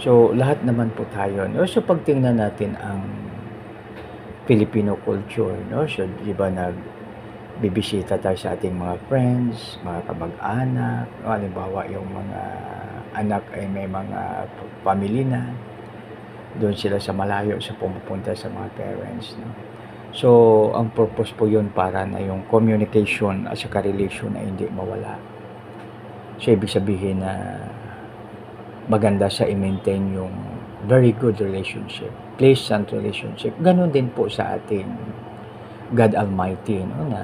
So, lahat naman po tayo, no? So, pag tingnan natin ang Filipino culture, no? So, di ba nagbibisita tayo sa ating mga friends, mga kamag-anak, no? Halimbawa, yung mga anak ay may mga family na, doon sila sa malayo sa pumupunta sa mga parents, no? So, ang purpose po yun para na yung communication at saka relation ay hindi mawala. So, ibig sabihin na maganda sa i-maintain yung very good relationship, pleasant relationship. Ganon din po sa ating God Almighty, no, na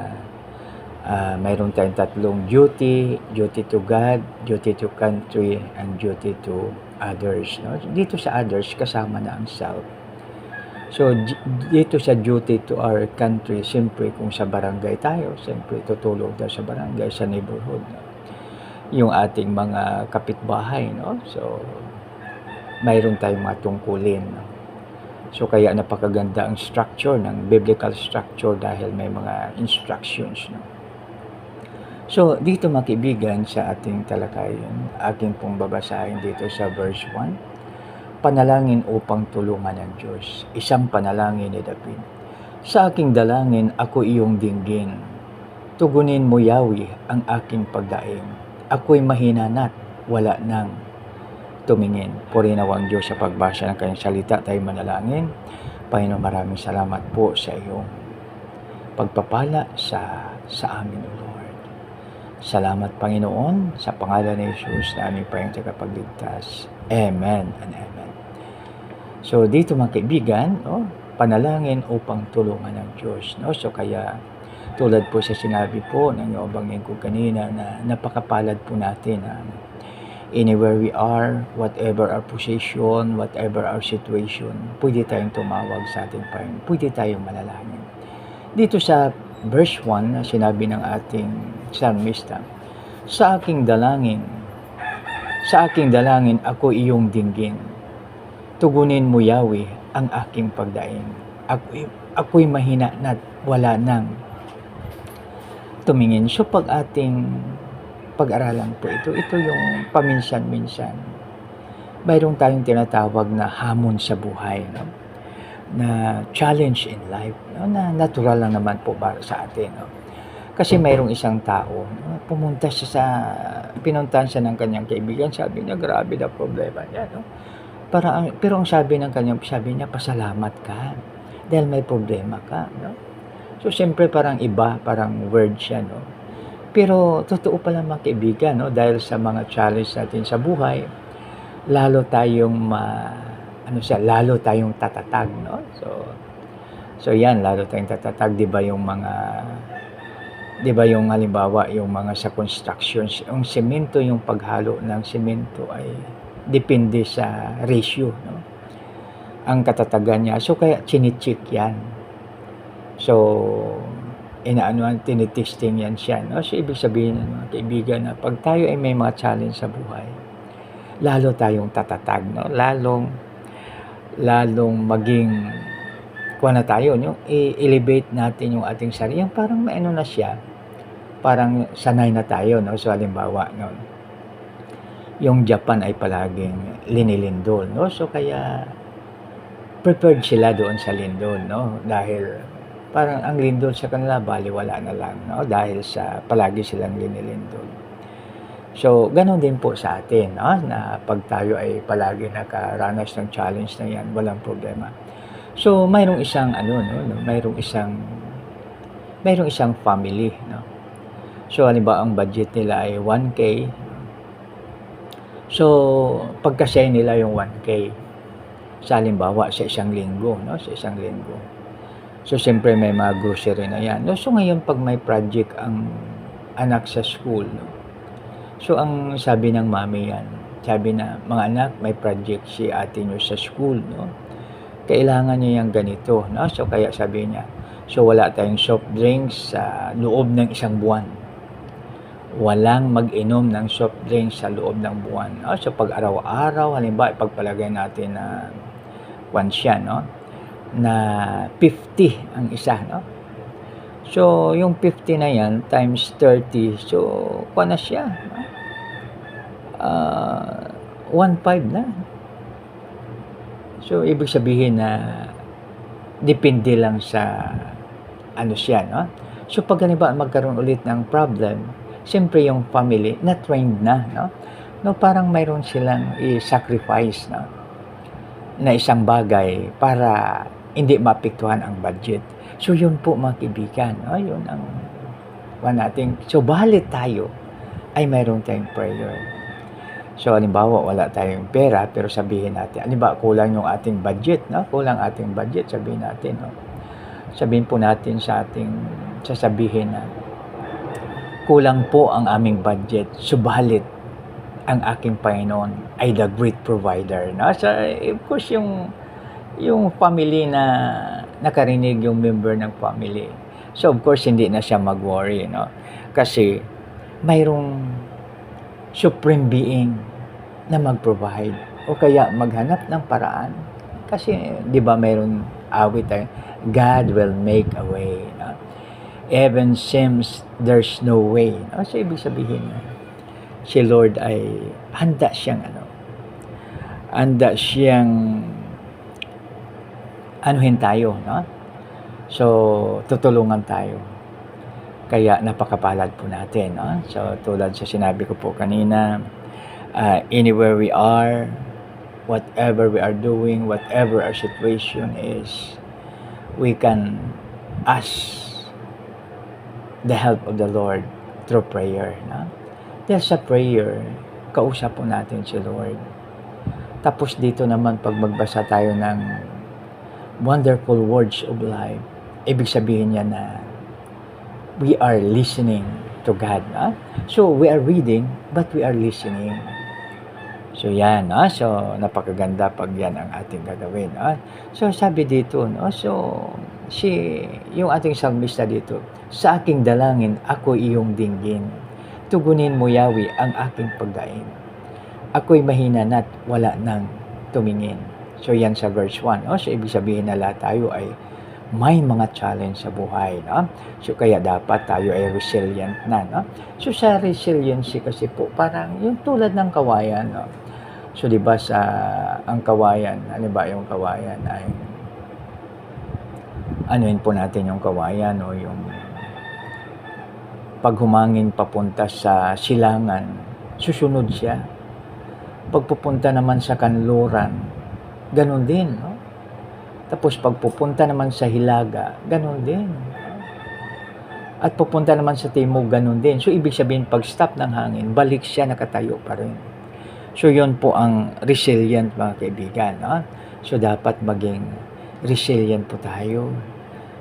mayroon tayong tatlong duty to God, duty to country, and duty to others. No? Dito sa others, kasama na ang self. So, dito sa duty to our country, siyempre kung sa barangay tayo, siyempre tutulong tayo sa barangay, sa neighborhood. No? Yung ating mga kapitbahay, no? So, mayroon tayong mga tungkulin, no? So, kaya napakaganda ang structure ng biblical structure dahil may mga instructions, no? So, dito mga kaibigan sa ating talakayan, aking pong babasahin dito sa verse 1, panalangin upang tulungan ng Diyos. Isang panalangin ni David. Sa aking dalangin, ako iyong dinggin. Tugunin mo, Yahweh, ang aking pagdaing. Ako'y mahinanat, wala nang tumingin. Purinawa ang Diyos sa pagbasa ng kanyang salita. Tayo manalangin. Panginoon, maraming salamat po sa iyong pagpapala sa amin, O Lord. Salamat, Panginoon, sa pangalan ni Jesus na aming Panginoon tagapagligtas. Amen and amen. So, dito mga kaibigan, no, panalangin upang tulungan ng Diyos. No? So, kaya tulad po sa sinabi po ng bangin ko kanina na napakapalad po natin na anywhere we are, whatever our position, whatever our situation, pwede tayong tumawag sa ating Panginoon, pwede tayong manalangin. Dito sa verse 1 na sinabi ng ating psalmista, sa aking dalangin ako iyong dinggin. Tugunin mo, Yahweh, ang aking pagdaing. Ako'y mahina na wala nang tumingin. So, pag ating pag-aralan po ito yung paminsan-minsan. Mayroong tayong tinatawag na hamon sa buhay, no? Na challenge in life, no? Na natural lang naman po para sa atin. No? Kasi mayroong isang tao, no? Pinuntahan siya ng kanyang kaibigan, sabi niya, grabe na problema niya. No? Pero ang sabi niya, pasalamat ka dahil may problema ka. No? So, siyempre parang word siya, no? Pero, totoo pala mga kaibigan, no? Dahil sa mga challenge natin sa buhay, lalo tayong tatatag, no? So yan, lalo tayong tatatag, di ba yung halimbawa, yung mga sa constructions, yung semento, yung paghalo ng semento ay depende sa ratio, no? Ang katatagan niya. So, kaya chinichik yan. So, tinitesting yan siya. No? So, ibig sabihin ng mga kaibigan na pag tayo ay may mga challenge sa buhay, lalo tayong tatatag. No? Lalong maging, no? I-elevate natin yung ating sarili. Yung parang na siya, parang sanay na tayo. No? So, halimbawa, no? Yung Japan ay palaging linilindol. No? So, kaya prepared sila doon sa lindol. No? Dahil parang ang lindol sa kanila, baliwala na lang, no? Dahil sa palagi silang linilindol. So, ganoon din po sa atin, no? Na pag tayo ay palagi nakaranas ng challenge na yan, walang problema. So, mayroong isang family, no? So, halimbawa, ang budget nila ay 1K. So, pagkasya nila yung 1K, sa halimbawa, sa isang linggo, no? Sa isang linggo. So, siyempre may mga grocery na yan. No? So, ngayon, pag may project ang anak sa school, no? So, ang sabi ng mami yan, sabi na, mga anak, may project si ate nyo sa school, no? Kailangan niya yung ganito, no? So, kaya sabi niya, so, wala tayong soft drinks sa loob ng isang buwan. Walang mag-inom ng soft drinks sa loob ng buwan. No? So, pag araw-araw, halimbawa, ipagpalagay natin na siya, no? Na 50 ang isa, no? So, yung 50 na yan, times 30, so, kuha na siya, no? 1.5 na. So, ibig sabihin na depende lang sa ano siya, no? So, pag halimbawa magkaroon ulit ng problem, siyempre yung family na-trained na, no? No, parang mayroon silang i-sacrifice, no? Na isang bagay para hindi maapektuhan ang budget. So, yun po mga kaibigan, no? Yun ang nating, so balit tayo ay mayroon tayong prayer. So, halimbawa, wala tayong pera, pero sabihin natin, halimbawa, kulang yung ating budget, no? Kulang ating budget, sabihin natin, no? Sabihin po natin sa ating sasabihin na kulang po ang aming budget, subalit ang aking Panginoon ay the great provider, no? So, of course, yung family na nakarinig yung member ng family. So, of course, hindi na siya mag-worry, no? Kasi mayroong supreme being na mag-provide o kaya maghanap ng paraan. Kasi, di ba, mayroon awit tayo, God will make a way, no? Even seems there's no way, no? So, ibig sabihin, si Lord ay handa siyang anuhin tayo, no? So, tutulungan tayo. Kaya napakapalad po natin, no? So, tulad sa sinabi ko po kanina, anywhere we are, whatever we are doing, whatever our situation is, we can ask the help of the Lord through prayer, no? Dahil sa prayer, kausap po natin si Lord. Tapos dito naman, pag magbasa tayo ng wonderful words of life, ibig sabihin niya na we are listening to God. No? So, we are reading, but we are listening. So, yan. No? So, napakaganda pag yan ang ating gagawin. No? So, sabi dito, no? So, yung ating salmista dito, sa aking dalangin, ako iyong dinggin. Tugunin mo, Yahweh, ang aking pagdaing. Ako'y mahina na't wala nang tumingin. So, yan sa verse 1. No? So, ibig sabihin na lahat tayo ay may mga challenge sa buhay. No? So, kaya dapat tayo ay resilient na. No? So, sa resiliency kasi po, parang yung tulad ng kawayan. No? So, di ba ang kawayan, ano ba yung kawayan ay, anuhin po natin yung kawayan o yung pag humangin papunta sa silangan, susunod siya. Pagpupunta naman sa kanluran, ganun din, no? Tapos pagpupunta naman sa hilaga, ganun din. At pupunta naman sa timog, ganun din. So, ibig sabihin, pag stop ng hangin, balik siya, nakatayo pa rin. So, yun po ang resilient, mga kaibigan, no? So, dapat maging resilient po tayo.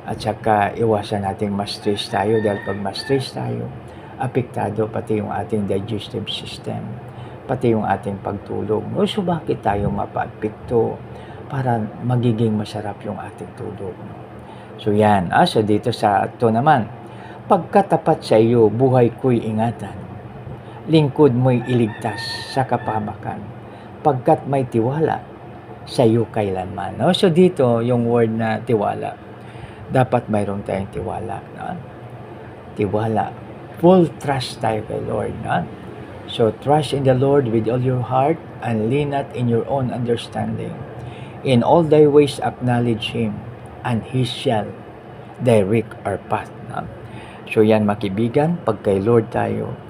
At saka, iwasan nating ma-stress tayo. Dahil pag ma-stress tayo, apektado pati yung ating digestive system, pati yung ating pagtulog. So, bakit tayo mapa-apekto para magiging masarap yung ating tulog? So, yan. So, dito sa ito naman, pagkatapat sa iyo, buhay ko'y ingatan. Lingkod mo'y iligtas sa kapamakan. Pagkat may tiwala sa iyo kailanman. No? So, dito, yung word na tiwala, dapat mayroon tayong tiwala. No? Tiwala. Full trust tayo kay Lord. No? So, trust in the Lord with all your heart and lean not in your own understanding. In all thy ways acknowledge Him, and He shall direct our path. No? So, yan, makibigan, pag kay Lord tayo,